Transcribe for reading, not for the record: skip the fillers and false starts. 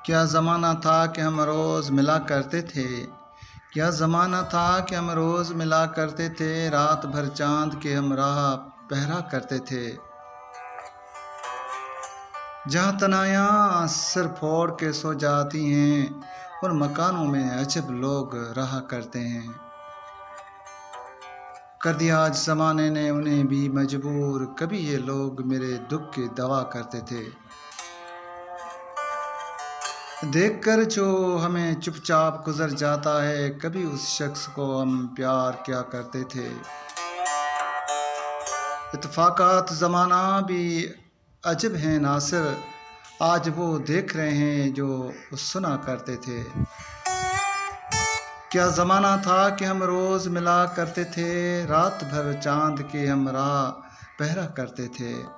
क्या ज़माना था कि हम रोज़ मिला करते थे। क्या ज़माना था कि हम रोज़ मिला करते थे, रात भर चाँद के हम राह पहरा करते थे। जहाँ तनायाँ सिर फोड़ के सो जाती हैं, उन मकानों में अजब लोग रहा करते हैं। कर दिया आज ज़माने ने उन्हें भी मजबूर, कभी ये लोग मेरे दुख की दवा करते थे। देखकर जो हमें चुपचाप गुजर जाता है, कभी उस शख्स को हम प्यार क्या करते थे। इत्तेफाकात ज़माना भी अजब हैं नासिर, आज वो देख रहे हैं जो सुना करते थे। क्या ज़माना था कि हम रोज़ मिला करते थे, रात भर चाँद की हम राह पहरा करते थे।